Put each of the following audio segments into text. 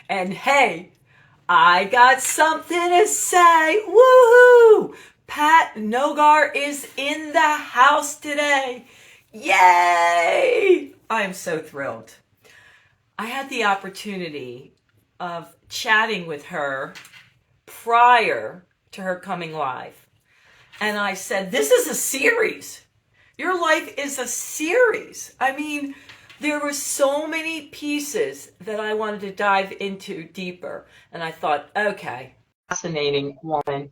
And hey, I got something to say. Woohoo! Pat Nogar is in the house today. Yay! I am so thrilled. I had the opportunity of chatting with her prior to her coming live. And I said, this is a series. Your life is a series. I mean, there were so many pieces that I wanted to dive into deeper. And I thought, okay, fascinating woman.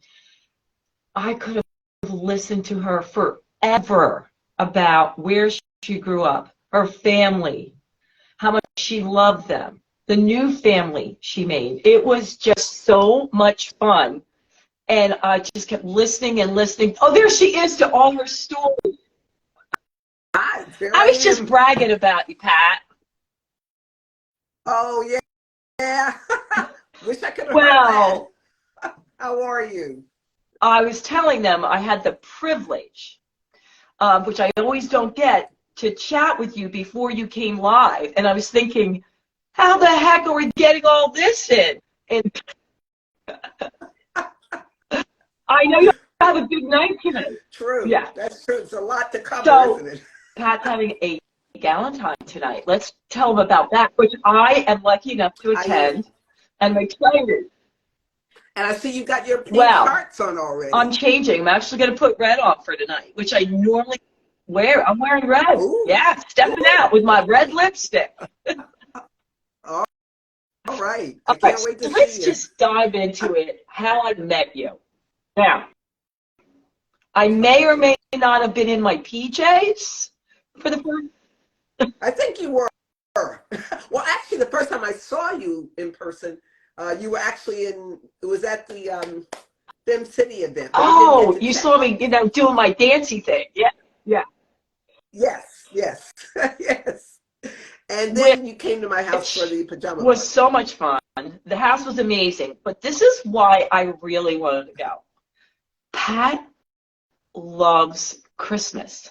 I could have listened to her forever about where she grew up, her family, how much she loved them, the new family she made. It was just so much fun. And I just kept listening and listening. Oh, there she is to all her stories. Hi, there I I was just am. bragging about you, Pat. Oh, yeah. Yeah. Wish I could have heard that. Well, How are you? I was telling them I had the privilege, which I always don't get, to chat with you before you came live. And I was thinking, how the heck are we getting all this in? And I know you have a big night tonight. True. Yeah. That's true. It's a lot to cover, So isn't it? Pat's having a Galentine tonight. Let's tell them about that, which I am lucky enough to I am. attend. And I'm excited. And I see you got your pink Well, hearts on I'm already. changing. I'm actually going to put red on for tonight, which I normally wear. I'm wearing red. Ooh. Yeah, stepping Ooh. out with my red lipstick. All right. I All right, can't wait to so see let's you. just dive into it, how I met you. Now, I may or may not have been in my PJs for the first. I think you were. Well, actually, the first time I saw you in person, you were actually it was at the Sim City event, but we didn't get Oh, to you chat. saw me, doing my dancey thing. Yeah, yeah. Yes, yes, yes. And Which then you came to my house for the pajama was party. so much fun. The house was amazing. But this is why I really wanted to go. Pat loves Christmas.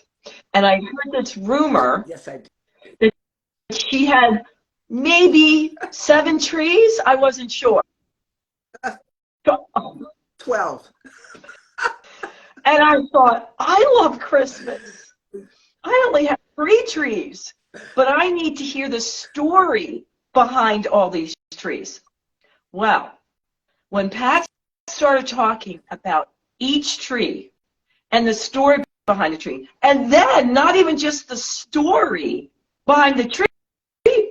And I heard this rumor Yes, I did. that she had maybe 7 trees. I wasn't sure. So, Twelve. and I thought, I love Christmas. I only have 3 trees, but I need to hear the story behind all these trees. Well, when Pat started talking about each tree and the story behind the tree, and then not even just the story behind the tree,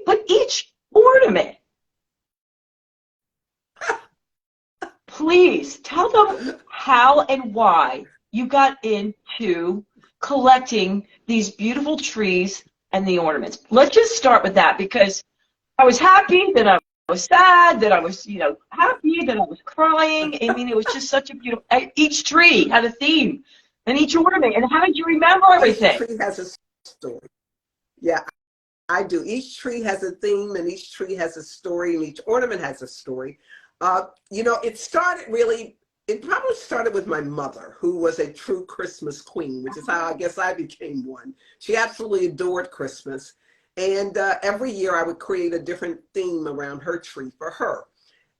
but each ornament. Please tell them how and why you got into collecting these beautiful trees and the ornaments. Let's just start with that because I was happy, then I was sad, then I was, happy, then I was crying. I mean, it was just such a beautiful, each tree had a theme and each ornament. And how did you remember Each everything? tree has a story. Yeah, I do. Each tree has a theme, and each tree has a story, and each ornament has a story. It started really. It probably started with my mother, who was a true Christmas queen, which is how I guess I became one. She absolutely adored Christmas, and every year I would create a different theme around her tree for her.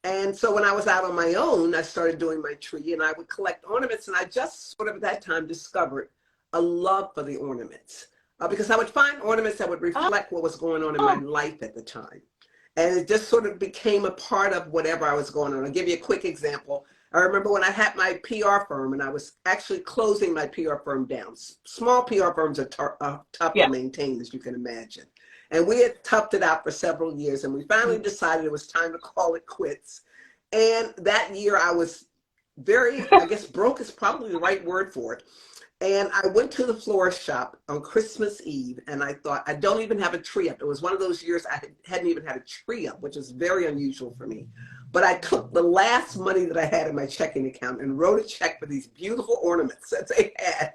And so when I was out on my own, I started doing my tree and I would collect ornaments. And I just sort of at that time discovered a love for the ornaments because I would find ornaments that would reflect what was going on in my Oh, life at the time. And it just sort of became a part of whatever I was going on. I'll give you a quick example. I remember when I had my PR firm and I was actually closing my PR firm down. Small PR firms are tough to yeah. maintain, as you can imagine. And we had toughed it out for several years, and we finally decided it was time to call it quits. And that year I was very, I guess broke is probably the right word for it. And I went to the florist shop on Christmas Eve, and I thought, I don't even have a tree up. It was one of those years hadn't even had a tree up, which is very unusual for me. But I took the last money that I had in my checking account and wrote a check for these beautiful ornaments that they had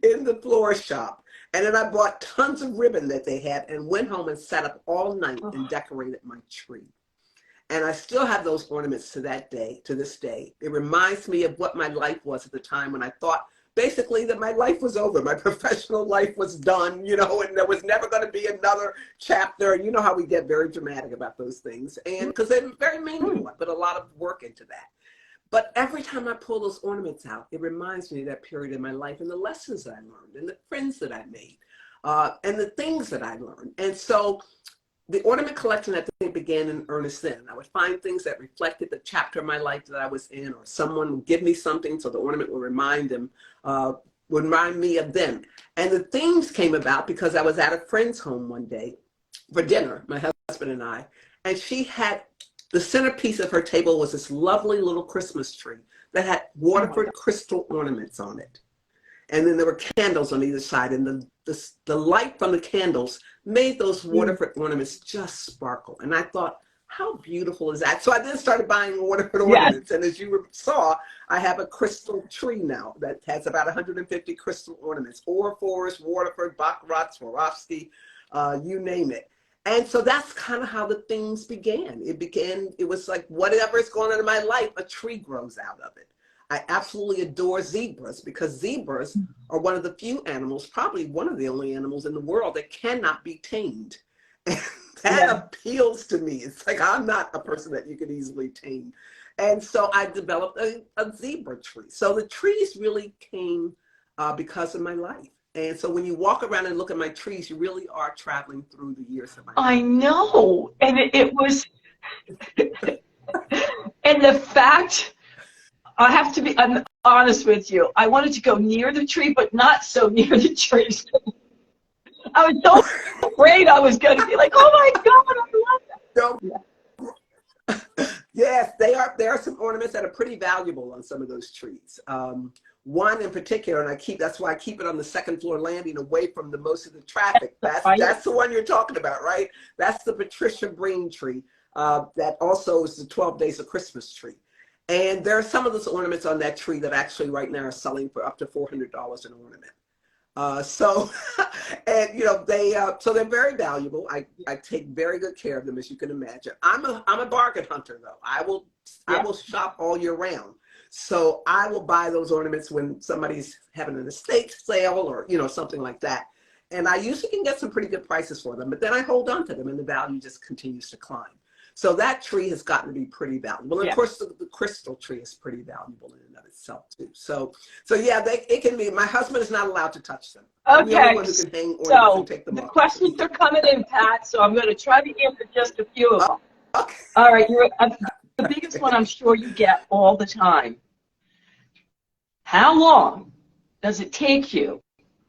in the florist shop. And then I bought tons of ribbon that they had and went home and sat up all night and Oh, decorated my tree. And I still have those ornaments to that day, to this day. It reminds me of what my life was at the time when I thought basically that my life was over. My professional life was done, you know, and there was never going to be another chapter. You know how we get very dramatic about those things. And because they're very meaningful, I put a lot of work into that. But every time I pull those ornaments out, it reminds me of that period in my life and the lessons that I learned and the friends that I made and the things that I learned. And so the ornament collection, I think, began in earnest then. I would find things that reflected the chapter of my life that I was in, or someone would give me something so the ornament would remind them, would remind me of them. And the themes came about because I was at a friend's home one day for dinner, my husband and I, and she had the centerpiece of her table was this lovely little Christmas tree that had Waterford crystal ornaments on it. And then there were candles on either side, and the light from the candles made those Waterford ornaments just sparkle. And I thought, how beautiful is that? So I then started buying Waterford ornaments. And as you saw, I have a crystal tree now that has about 150 crystal ornaments. Forest, Waterford, Baccarat, Swarovski, you name it. And so that's kind of how the things began. It was like whatever is going on in my life, a tree grows out of it. I absolutely adore zebras because zebras are one of the few animals, probably one of the only animals in the world that cannot be tamed. And that appeals to me. It's like I'm not a person that you could easily tame. And so I developed a zebra tree. So the trees really came because of my life. And so when you walk around and look at my trees, you really are traveling through the years of my life. I know. And it was, and the fact, I have to be I'm honest with you. I wanted to go near the tree, but not so near the tree. I was so afraid I was going to be like, oh my God, I love that. So, yes, there are some ornaments that are pretty valuable on some of those trees. One in particular, and that's why I keep it on the second floor landing away from most of the traffic. That's the one you're talking about, right? That's the Patricia Breen tree. That also is the 12 Days of Christmas tree. And there are some of those ornaments on that tree that actually right now are selling for up to $400 an ornament. And you know, so they're very valuable. I take very good care of them, as you can imagine. I'm a bargain hunter though. I will shop all year round. So I will buy those ornaments when somebody's having an estate sale or, you know, something like that. And I usually can get some pretty good prices for them, but then I hold on to them and the value just continues to climb. So that tree has gotten to be pretty valuable. And of course, the crystal tree is pretty valuable in and of itself too. So yeah, it can be. My husband is not allowed to touch them. Okay, I'm the only one who can hang ornaments so and take them the off. questions are coming in, Pat, so I'm going to try to answer just a few of them. Okay. All right, the biggest one I'm sure you get all the time. How long does it take you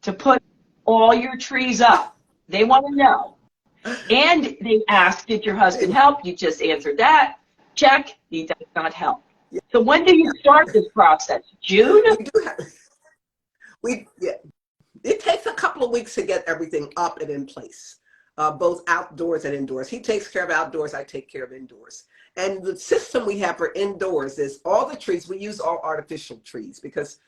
to put all your trees up? They want to know. And they ask, did your husband help? You just answered that. Check, he does not help. So when do you start this process? June? It takes a couple of weeks to get everything up and in place, both outdoors and indoors. He takes care of outdoors, I take care of indoors. And the system we have for indoors is all the trees, we use all artificial trees because,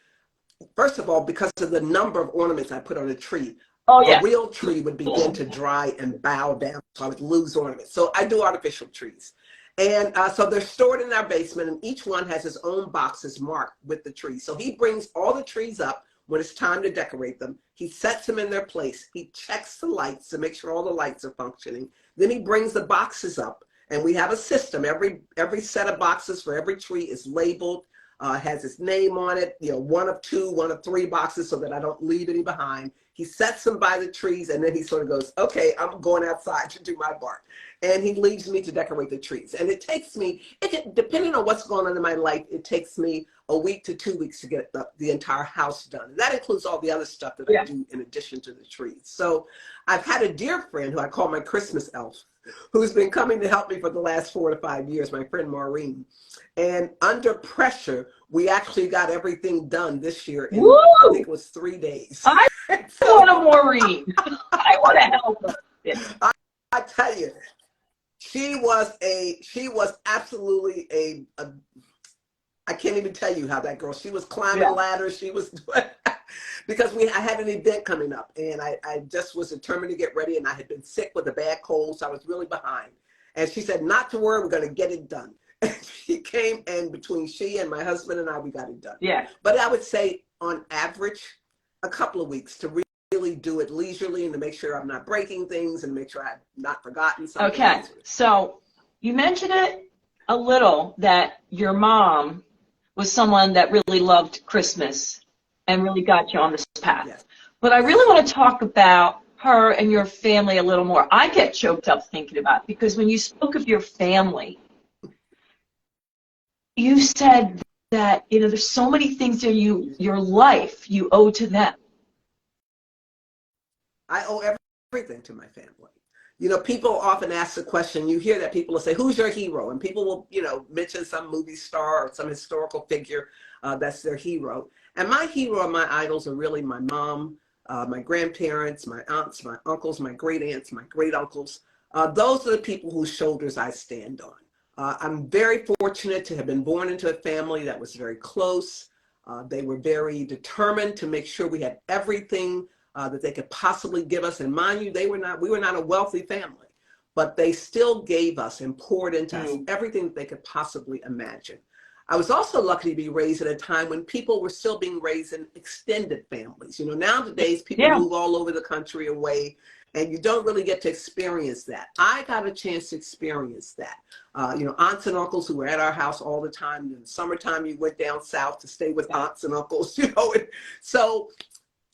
first of all, because of the number of ornaments I put on a tree, a real tree would begin to dry and bow down, so I would lose ornaments. So I do artificial trees. And so they're stored in our basement, and each one has his own boxes marked with the trees. So he brings all the trees up when it's time to decorate them. He sets them in their place. He checks the lights to make sure all the lights are functioning. Then he brings the boxes up, and we have a system. Every set of boxes for every tree is labeled, has its name on it, you know, one of two, one of three boxes so that I don't leave any behind. He sets them by the trees, and then he sort of goes, okay, I'm going outside to do my part. And he leaves me to decorate the trees. And it takes me, depending on what's going on in my life, it takes me a week to 2 weeks to get the entire house done. And that includes all the other stuff that I do in addition to the trees. So I've had a dear friend who I call my Christmas elf, who's been coming to help me for the last 4 to 5 years, my friend Maureen. And under pressure, we actually got everything done this year in, I think it was 3 days. I want a Maureen. I want to help her. I tell you, she was absolutely I can't even tell you how that girl, she was climbing ladders, she was doing, because I had an event coming up and I just was determined to get ready, and I had been sick with a bad cold, so I was really behind. And she said, not to worry, we're going to get it done. And she came, and between she and my husband and I, we got it done. Yeah. But I would say on average, a couple of weeks to really do it leisurely and to make sure I'm not breaking things and make sure I've not forgotten something. Okay, so you mentioned it a little that your mom was someone that really loved Christmas and really got you on this path. Yes. But I really want to talk about her and your family a little more. I get choked up thinking about it because when you spoke of your family, you said that, you know, there's so many things in your life you owe to them. I owe everything to my family. You know, people often ask the question, you hear that people will say, who's your hero? And people will, you know, mention some movie star or some historical figure that's their hero. And my hero and my idols are really my mom, my grandparents, my aunts, my uncles, my great aunts, my great uncles. Those are the people whose shoulders I stand on. I'm very fortunate to have been born into a family that was very close. They were very determined to make sure we had everything that they could possibly give us. And mind you, we were not a wealthy family, but they still gave us and poured into us everything that they could possibly imagine. I was also lucky to be raised at a time when people were still being raised in extended families. You know, nowadays people move all over the country away, and you don't really get to experience that. I got a chance to experience that. You know, aunts and uncles who were at our house all the time. In the summertime, you went down south to stay with aunts and uncles, you know. And so,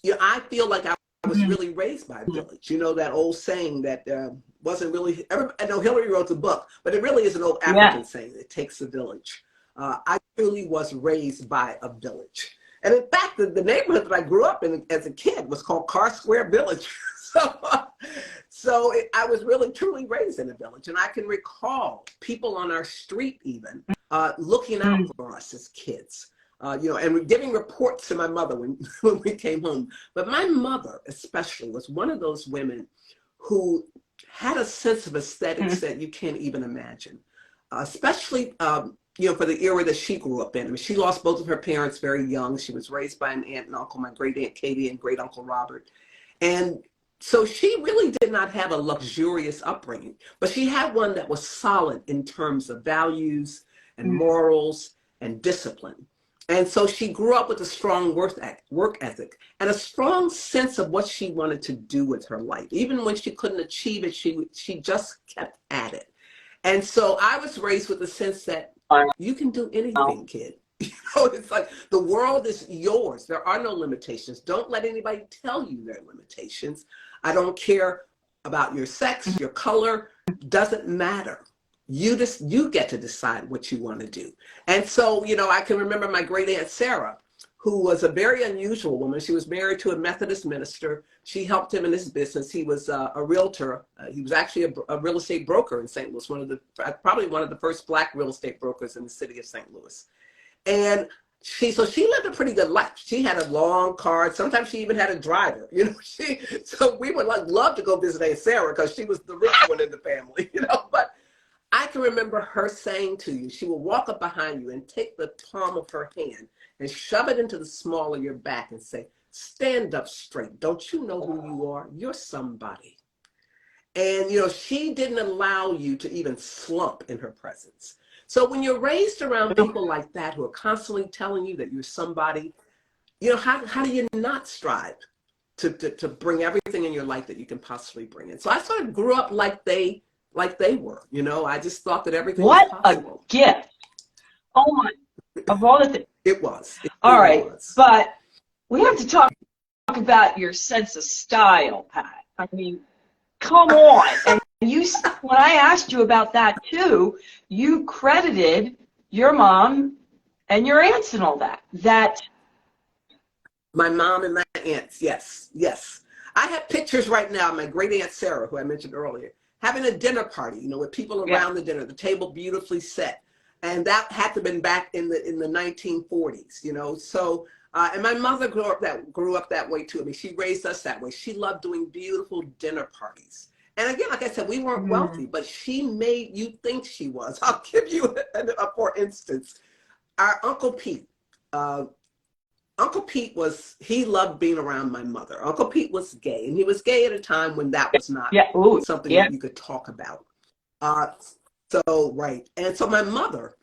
you know, I feel like I was really raised by a village. You know, that old saying that wasn't really, I know Hillary wrote the book, but it really is an old African saying, it takes a village. I truly was raised by a village. And in fact, the neighborhood that I grew up in as a kid was called Carr Square Village. I was really truly raised in a village. And I can recall people on our street even looking out for us as kids. You know, and giving reports to my mother when we came home. But my mother especially was one of those women who had a sense of aesthetics that you can't even imagine, especially, you know, for the era that she grew up in. I mean, she lost both of her parents very young. She was raised by an aunt and uncle, my great aunt Katie and great uncle Robert. And so she really did not have a luxurious upbringing, but she had one that was solid in terms of values and morals and discipline. And so she grew up with a strong work ethic and a strong sense of what she wanted to do with her life. Even when she couldn't achieve it, she just kept at it. And so I was raised with the sense that you can do anything, kid. You know, it's like the world is yours. There are no limitations. Don't let anybody tell you there are limitations. I don't care about your sex, your color, doesn't matter. You get to decide what you want to do. And so, you know, I can remember my great aunt Sarah, who was a very unusual woman. She was married to a Methodist minister. She helped him in his business. He was a realtor. He was actually a real estate broker in St. Louis, probably one of the first Black real estate brokers in the city of St. Louis. And she lived a pretty good life. She had a long car. Sometimes she even had a driver, you know. So we would love to go visit Aunt Sarah because she was the rich one in the family, you know. But I can remember her saying to you, she would walk up behind you and take the palm of her hand and shove it into the small of your back and say, stand up straight. Don't you know who you are? You're somebody. And, you know, she didn't allow you to even slump in her presence. So when you're raised around people like that who are constantly telling you that you're somebody, you know, how do you not strive to bring everything in your life that you can possibly bring in? So I sort of grew up like they were, you know. I just thought that everything was possible. What a gift. Oh my, of all the things. It was. All right, but we have to talk about your sense of style, Pat. I mean, come on. And when I asked you about that too, you credited your mom and your aunts and all that. My mom and my aunts, yes. I have pictures right now of my great aunt Sarah, who I mentioned earlier, having a dinner party, you know, with people around the dinner, the table beautifully set. And that had to have been back in the 1940s, you know. So, and my mother grew up that way too. I mean, she raised us that way. She loved doing beautiful dinner parties. And again, like I said, we weren't wealthy, but she made you think she was. I'll give you for instance, our Uncle Pete. Uncle Pete he loved being around my mother. Uncle Pete was gay, and he was gay at a time when that was not something that you could talk about. Right. And so my mother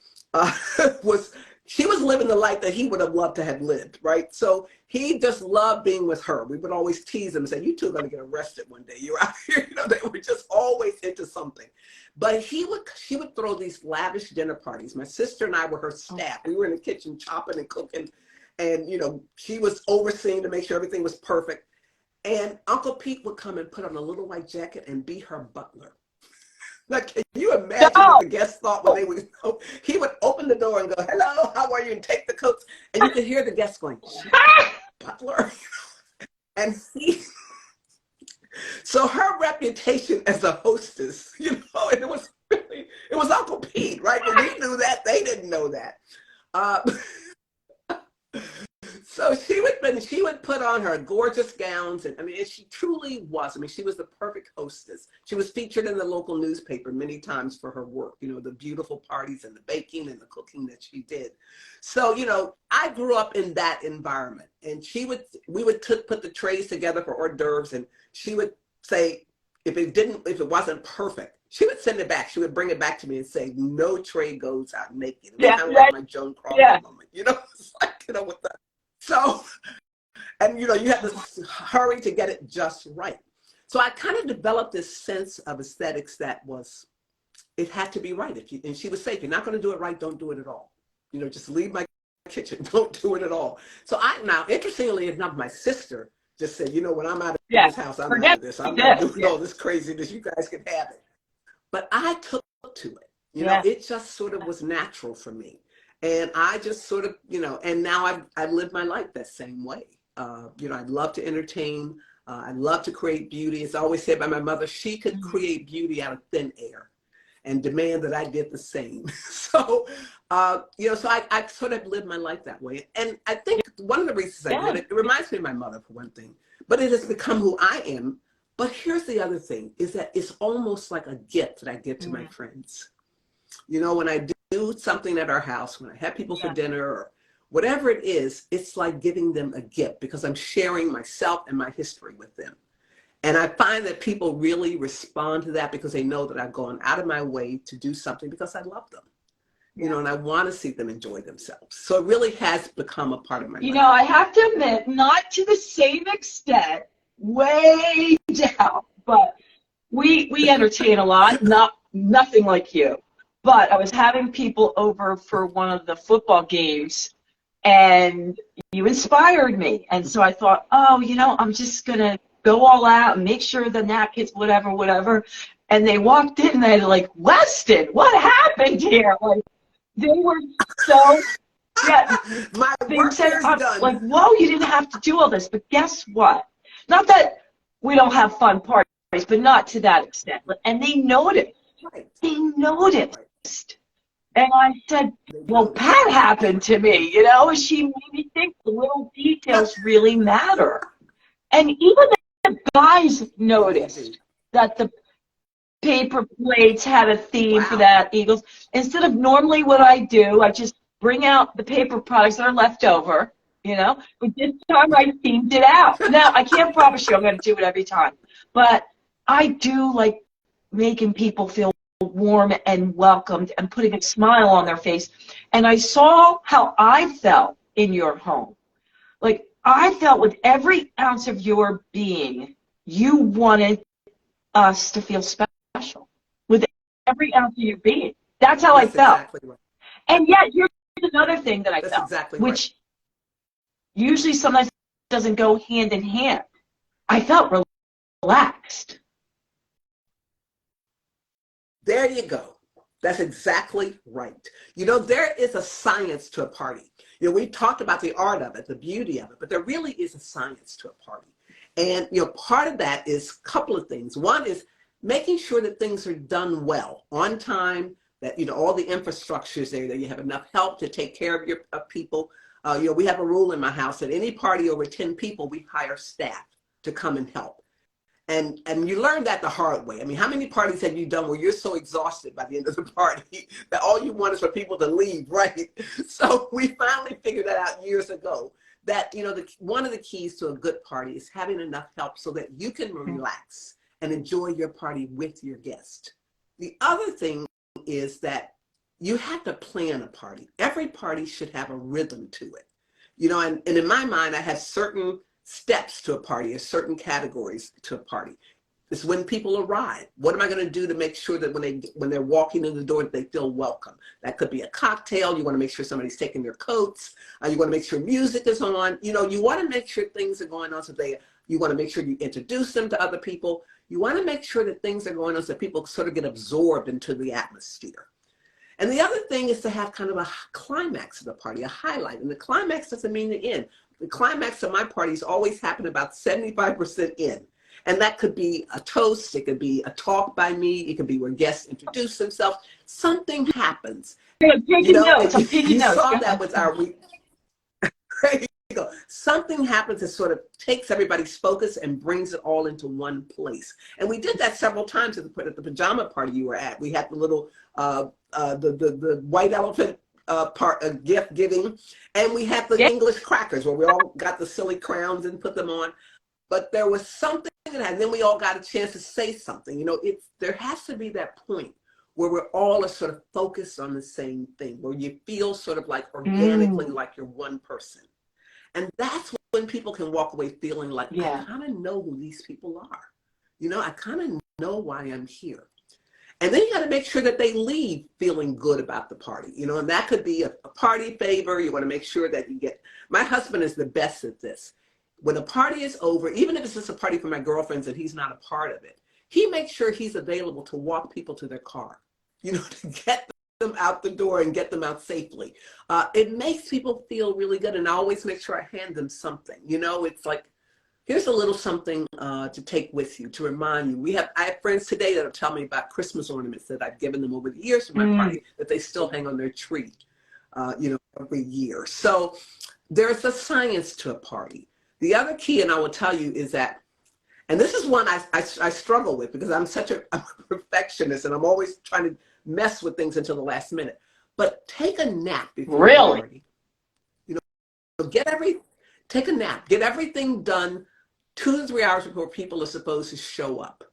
was she was living the life that he would have loved to have lived, right? So he just loved being with her. We would always tease him and say, you two are going to get arrested one day. You're out here. You know, they were just always into something. But she would throw these lavish dinner parties. My sister and I were her staff. We were in the kitchen chopping and cooking. And, you know, she was overseeing to make sure everything was perfect. And Uncle Pete would come and put on a little white jacket and be her butler. Like, can you imagine what the guests thought when they would, he would open the door and go, hello, how are you? And take the coats. And you could hear the guests going, butler. And so her reputation as a hostess, you know, and it was Uncle Pete, right? But we knew that. They didn't know that. So she would put on her gorgeous gowns, and I mean, she truly was. I mean, she was the perfect hostess. She was featured in the local newspaper many times for her work, you know, the beautiful parties and the baking and the cooking that she did. So, you know, I grew up in that environment, and we would put the trays together for hors d'oeuvres, and she would say, if it wasn't perfect, she would send it back. She would bring it back to me and say, no tray goes out naked. It was kind of like my Joan Crawford moment, you know, it's like, you know, with the. So, and you know, you have to hurry to get it just right. So I kind of developed this sense of aesthetics that was, it had to be right. And she would say, if you're not going to do it right, don't do it at all. You know, just leave my kitchen, don't do it at all. So now, interestingly enough, my sister just said, you know, when I'm out of this house, I'm out of this. I'm not doing all this craziness. You guys can have it. But I took to it. You know, it just sort of was natural for me. And I just sort of, you know, and now I've lived my life that same way. You know, I love to entertain. I love to create beauty. It's always said by my mother, she could create beauty out of thin air and demand that I did the same. So, you know, so I sort of lived my life that way. And I think one of the reasons I did it, it reminds me of my mother for one thing, but it has become who I am. But here's the other thing, is that it's almost like a gift that I give to my friends. You know, when I do something at our house, when I have people for dinner or whatever it is, it's like giving them a gift because I'm sharing myself and my history with them. And I find that people really respond to that because they know that I've gone out of my way to do something because I love them, you know, and I want to see them enjoy themselves. So it really has become a part of my life. You know, I have to admit, not to the same extent, way down, but we entertain a lot, nothing like you. But I was having people over for one of the football games, and you inspired me. And so I thought, oh, you know, I'm just going to go all out and make sure the napkins, whatever. And they walked in and they're like, Weston, what happened here? Like, they were so, they said, like, whoa, you didn't have to do all this. But guess what? Not that we don't have fun parties, but not to that extent. And they noticed. They noticed. And I said, well, Pat happened to me, you know, and she made me think the little details really matter. And even the guys noticed that the paper plates had a theme for that, Eagles. Instead of normally what I do, I just bring out the paper products that are left over, you know, but this time I themed it out. Now, I can't promise you I'm going to do it every time, but I do like making people feel warm and welcomed and putting a smile on their face. And I saw how I felt in your home. Like, I felt with every ounce of your being, you wanted us to feel special with every ounce of your being. That's how I felt. Exactly right. And yet, here's another thing that I felt, exactly which usually sometimes doesn't go hand in hand. I felt relaxed. There you go. That's exactly right. You know, there is a science to a party. You know, we talked about the art of it, the beauty of it, but there really is a science to a party. And, you know, part of that is a couple of things. One is making sure that things are done well, on time, that, you know, all the infrastructure is there, that you have enough help to take care of your people. You know, we have a rule in my house that any party over 10 people, we hire staff to come and help. And you learn that the hard way. I mean, how many parties have you done where you're so exhausted by the end of the party that all you want is for people to leave, right? So we finally figured that out years ago, that, you know, one of the keys to a good party is having enough help so that you can relax and enjoy your party with your guest. The other thing is that you have to plan a party. Every party should have a rhythm to it. You know, and in my mind, I have certain steps to a party, or certain categories to a party. It's when people arrive. What am I going to do to make sure that when they're walking in the door, they feel welcome? That could be a cocktail. You want to make sure somebody's taking their coats. You want to make sure music is on. You know, you want to make sure things are going on so you want to make sure you introduce them to other people. You want to make sure that things are going on so people sort of get absorbed into the atmosphere. And the other thing is to have kind of a climax of the party, a highlight. And the climax doesn't mean the end. The climax of my parties always happen about 75% in. And that could be a toast, it could be a talk by me, it could be where guests introduce themselves. Something happens. I'm taking notes. I'm taking you notes. saw that with our week. There you go. Something happens that sort of takes everybody's focus and brings it all into one place. And we did that several times at the pajama party you were at. We had the little the white elephant gift giving, and we had the English crackers where we all got the silly crowns and put them on. But there was something, and then we all got a chance to say something. You know, there has to be that point where we're all sort of focused on the same thing, where you feel sort of like organically like you're one person. And that's when people can walk away feeling like, I kind of know who these people are. You know, I kind of know why I'm here. And then you got to make sure that they leave feeling good about the party, you know, and that could be a party favor. You want to make sure that my husband is the best at this. When a party is over, even if it's just a party for my girlfriends and he's not a part of it, he makes sure he's available to walk people to their car, you know, to get them out the door and get them out safely. It makes people feel really good. And I always make sure I hand them something, you know, it's like, here's a little something to take with you, to remind you. I have friends today that'll tell me about Christmas ornaments that I've given them over the years from my party that they still hang on their tree, you know, every year. So there's a science to a party. The other key, and I will tell you, is that, and this is one I struggle with because I'm a perfectionist and I'm always trying to mess with things until the last minute. But take a nap before the party. You know, take a nap. Get everything done 2 to 3 hours before people are supposed to show up.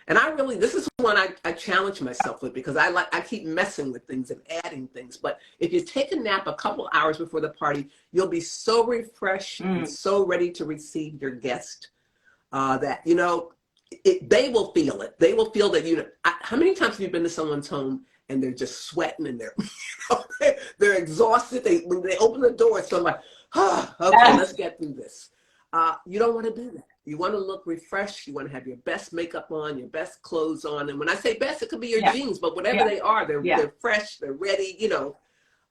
And this is one I challenge myself with because I keep messing with things and adding things. But if you take a nap a couple hours before the party, you'll be so refreshed and so ready to receive your guest that, you know, they will feel it. They will feel that, you know, how many times have you been to someone's home and they're just sweating and they're exhausted. When they open the door, it's sort of like, okay, let's get through this. You don't want to do that. You want to look refreshed. You want to have your best makeup on, your best clothes on. And when I say best, it could be your jeans, but whatever they are, they're fresh, they're ready, you know,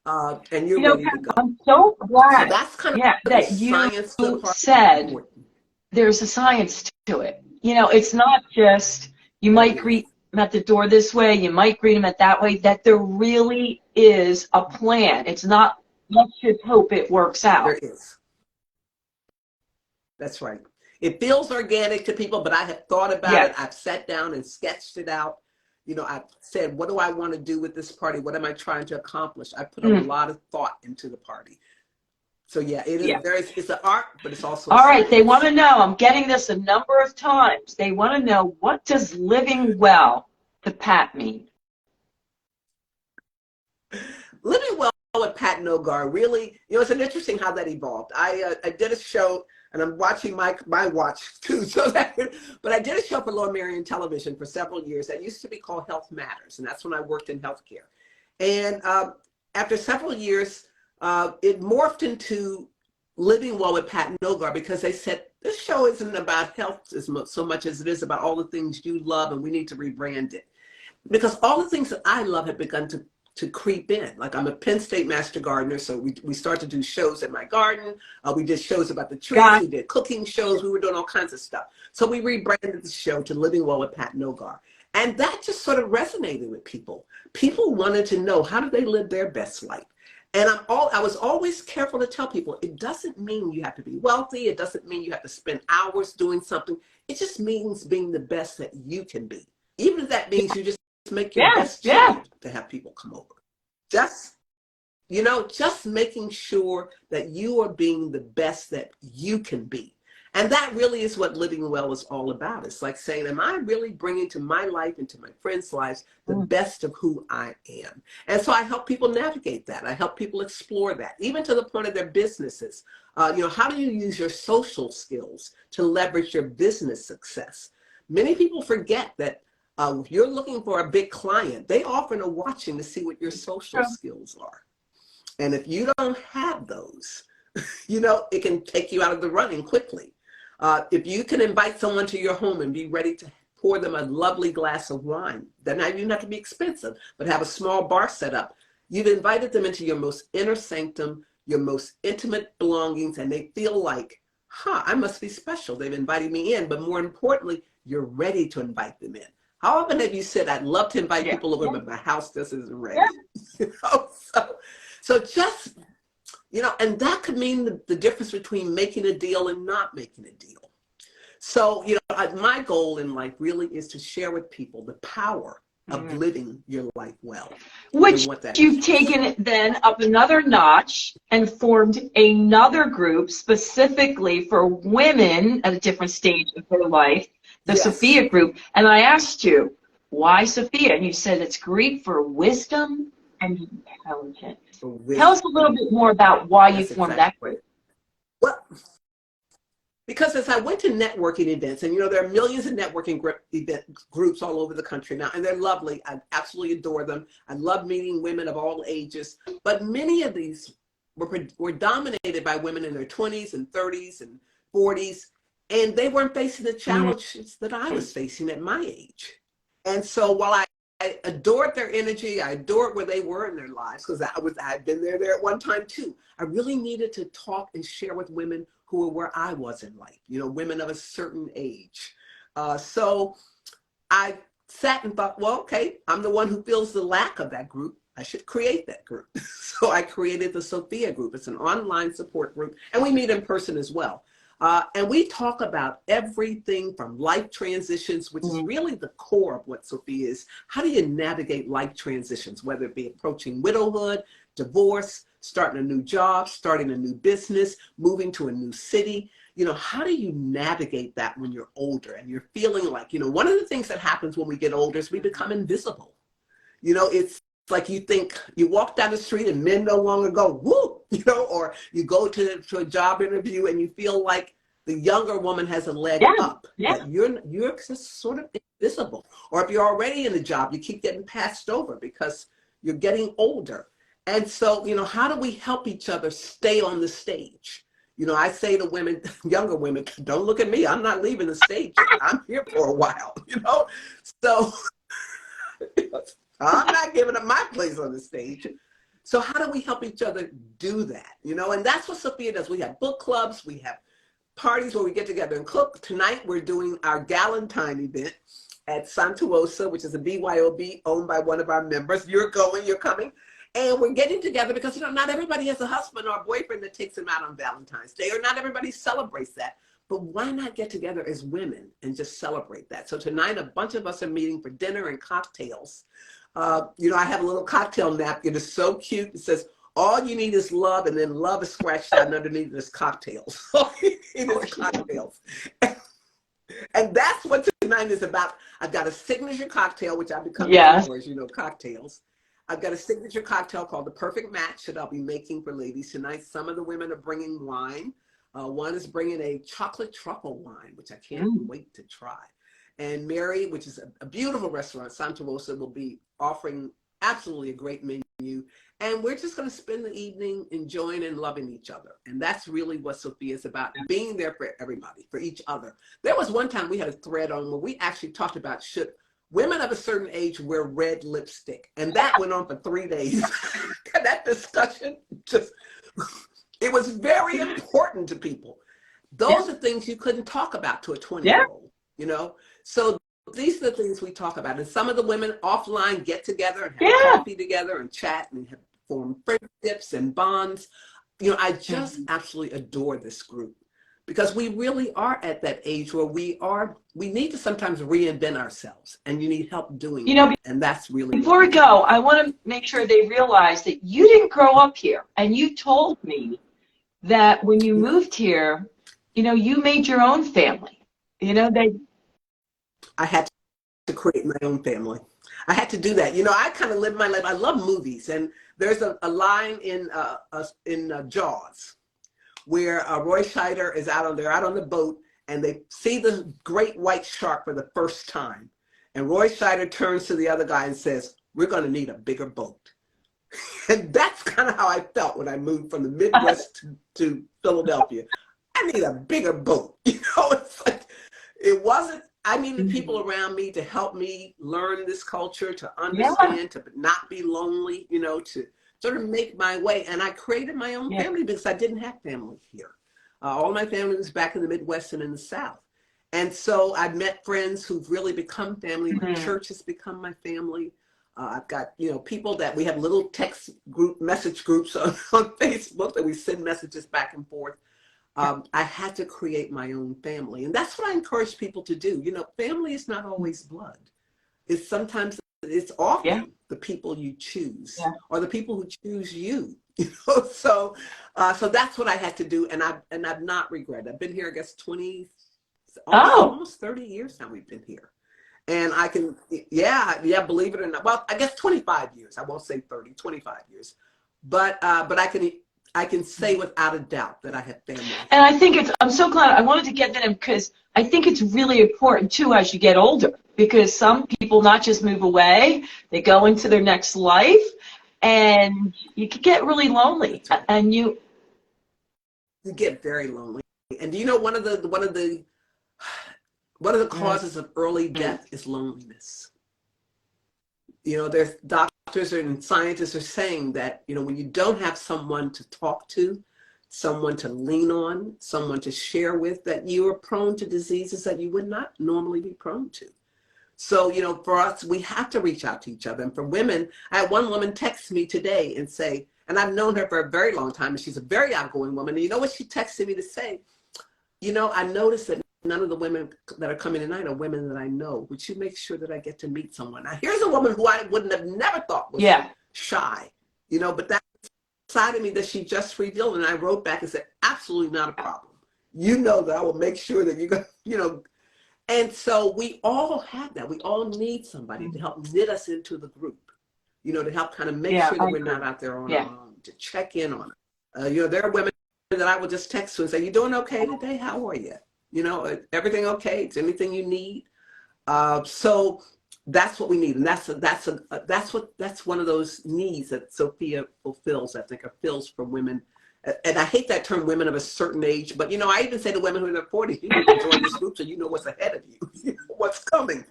and you're ready to go. I'm so glad so that's kind of that the you science to the party. said there's a science to it. You know, it's not just you might greet them at the door this way, you might greet them at that way, that there really is a plan. It's not, let's just hope it works out. There is. That's right. It feels organic to people, but I have thought about it. I've sat down and sketched it out. You know, I've said, what do I want to do with this party? What am I trying to accomplish? I put a lot of thought into the party. So yeah, it is it's an art, but it's also all right. They want to know, I'm getting this a number of times. They want to know, what does living well to Pat mean? Living well with Pat Nogar, really, you know, it's interesting how that evolved. I did a show, and I'm watching my watch too, but I did a show for Lower Merion Television for several years that used to be called Health Matters, and that's when I worked in healthcare. And after several years, it morphed into Living Well with Pat Nogar because they said, this show isn't about health so much as it is about all the things you love, and we need to rebrand it. Because all the things that I love have begun to creep in. Like, I'm a Penn State master gardener, so we start to do shows in my garden. We did shows about the trees. We did cooking shows. We were doing all kinds of stuff. So we rebranded the show to Living Well with Pat Nogar. And that just sort of resonated with people. People wanted to know, how do they live their best life? And I was always careful to tell people, it doesn't mean you have to be wealthy. It doesn't mean you have to spend hours doing something. It just means being the best that you can be. Even if that means you just make your best chili to have people come over. Just, you know, just making sure that you are being the best that you can be. And that really is what living well is all about. It's like saying, am I really bringing to my life and to my friends' lives the best of who I am? And so I help people navigate that. I help people explore that, even to the point of their businesses. How do you use your social skills to leverage your business success? Many people forget that if you're looking for a big client, they often are watching to see what your social skills are. And if you don't have those, it can take you out of the running quickly. If you can invite someone to your home and be ready to pour them a lovely glass of wine, then not even have to be expensive, but have a small bar set up. You've invited them into your most inner sanctum, your most intimate belongings, and they feel like, I must be special. They've invited me in, but more importantly, you're ready to invite them in. How often have you said, I'd love to invite people over, but my house just isn't ready? So just, and that could mean the difference between making a deal and not making a deal. So, my goal in life really is to share with people the power of living your life well. Which you've taken it then up another notch and formed another group specifically for women at a different stage of their life, the Sophia group. And I asked you, why Sophia? And you said it's Greek for wisdom and intelligence. Tell us a little bit more about why you formed that group. Well, because as I went to networking events, and there are millions of networking groups all over the country now, and they're lovely. I absolutely adore them. I love meeting women of all ages, but many of these were dominated by women in their 20s and 30s and 40s, and they weren't facing the challenges that I was facing at my age. And so while I adored their energy, I adored where they were in their lives, because I'd been there at one time too. I really needed to talk and share with women who were where I was in life, women of a certain age. So I sat and thought, well, okay, I'm the one who feels the lack of that group. I should create that group. So I created the Sophia group. It's an online support group, and we meet in person as well. And we talk about everything from life transitions, which is really the core of what Sophia is. How do you navigate life transitions, whether it be approaching widowhood, divorce, starting a new job, starting a new business, moving to a new city? How do you navigate that when you're older and you're feeling like, one of the things that happens when we get older is we become invisible. It's like you walk down the street and men no longer go, woo, or you go to a job interview and you feel like the younger woman has a leg up. That you're just sort of invisible. Or if you're already in the job, you keep getting passed over because you're getting older. And so, how do we help each other stay on the stage? I say to women, younger women, don't look at me. I'm not leaving the stage. I'm here for a while, So I'm not giving up my place on the stage. So how do we help each other do that? And that's what Sophia does. We have book clubs. We have parties where we get together and cook. Tonight, we're doing our Galentine event at Santuosa, which is a BYOB owned by one of our members. You're coming. And we're getting together because, not everybody has a husband or a boyfriend that takes them out on Valentine's Day, or not everybody celebrates that. But why not get together as women and just celebrate that? So tonight, a bunch of us are meeting for dinner and cocktails. I have a little cocktail napkin. It's so cute. It says, all you need is love, and then love is scratched out, and underneath is cocktails. All you need is cocktails. And that's what tonight is about. I've got a signature cocktail, which I've become known for, as cocktails. I've got a signature cocktail called the Perfect Match that I'll be making for ladies tonight. Some of the women are bringing wine. One is bringing a chocolate truffle wine, which I can't wait to try. And Mary, which is a beautiful restaurant, Santa Rosa, will be offering absolutely a great menu. And we're just going to spend the evening enjoying and loving each other. And that's really what Sophia is about, being there for everybody, for each other. There was one time we had a thread on where we actually talked about should women of a certain age wear red lipstick. And that went on for 3 days. That discussion it was very important to people. Those are things you couldn't talk about to a 20-year-old, So these are the things we talk about. And some of the women offline get together and have coffee together and chat and have formed friendships and bonds. I just absolutely adore this group because we really are at that age where we need to sometimes reinvent ourselves, and you need help doing it. And that's really. Before we go, I want to make sure they realize that you didn't grow up here. And you told me that when you moved here, you made your own family. I had to create my own family. I had to do that. I kind of live my life. I love movies, and there's a line in Jaws where Roy Scheider is they're out on the boat, and they see the great white shark for the first time. And Roy Scheider turns to the other guy and says, "We're going to need a bigger boat." And that's kind of how I felt when I moved from the Midwest to Philadelphia. I need a bigger boat. It's like, it wasn't, I needed people around me to help me learn this culture, to understand, to not be lonely, to sort of make my way. And I created my own family because I didn't have family here. All my family was back in the Midwest and in the South. And so I've met friends who've really become family. My church has become my family. I've got, people that we have little text group, message groups on Facebook that we send messages back and forth. I had to create my own family. And that's what I encourage people to do. Family is not always blood. It's often the people you choose or the people who choose you. So that's what I had to do. And I've not regretted. I've been here, I guess, almost 30 years now we've been here. And I can, believe it or not. Well, I guess 25 years. I won't say 30, 25 years. But I can say without a doubt that I have family. And I think I'm so glad I wanted to get that in, because I think it's really important too as you get older, because some people not just move away, they go into their next life, and you can get really lonely. Right. And you get very lonely. And one of the causes of early death is loneliness. There's doctors and scientists are saying that, when you don't have someone to talk to, someone to lean on, someone to share with, that you are prone to diseases that you would not normally be prone to. So, for us, we have to reach out to each other. And for women, I had one woman text me today and say, and I've known her for a very long time, and she's a very outgoing woman. And you know what she texted me to say? I noticed that none of the women that are coming tonight are women that I know. Would you make sure that I get to meet someone? Now, here's a woman who I wouldn't have never thought was shy, but that side of me that she just revealed. And I wrote back and said, absolutely not a problem. That I will make sure that you go, And so we all have that. We all need somebody to help knit us into the group, to help kind of make sure that we're not out there on our own, to check in on it. There are women that I will just text to and say, "You doing okay today? How are you? Everything okay? Is anything you need?" So that's what we need, and that's one of those needs that Sophia fulfills. I think, or fills for women. And I hate that term, women of a certain age, but I even say to women who are in their 40s, you need to join this group so you know what's ahead of you, what's coming.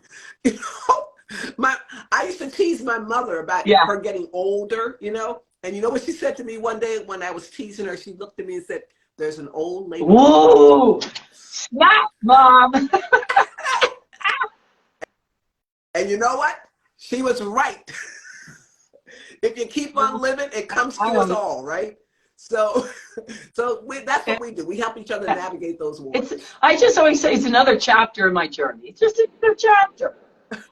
I used to tease my mother about her getting older, and you know what she said to me one day when I was teasing her? She looked at me and said, "There's an old lady." Whoa! Snap, Mom! And you know what? She was right. If you keep on living, it comes to us all, right? So that's what we do. We help each other navigate those waters. I just always say it's another chapter in my journey. It's just another chapter.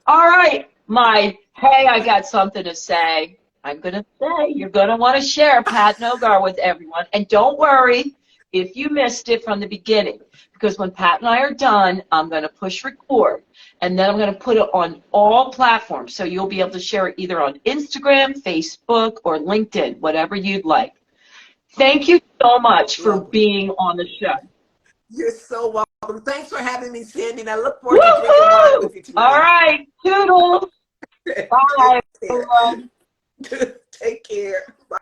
All right, hey, I got something to say. I'm going to say you're going to want to share Pat Nogar with everyone. And don't worry if you missed it from the beginning, because when Pat and I are done, I'm going to push record. And then I'm going to put it on all platforms. So you'll be able to share it either on Instagram, Facebook, or LinkedIn, whatever you'd like. Thank you so much for being on the show. You're so welcome. Thanks for having me, Sandy, and I look forward to drinking wine with you tonight. All right. Toodles. Bye, everyone. Take care. Bye.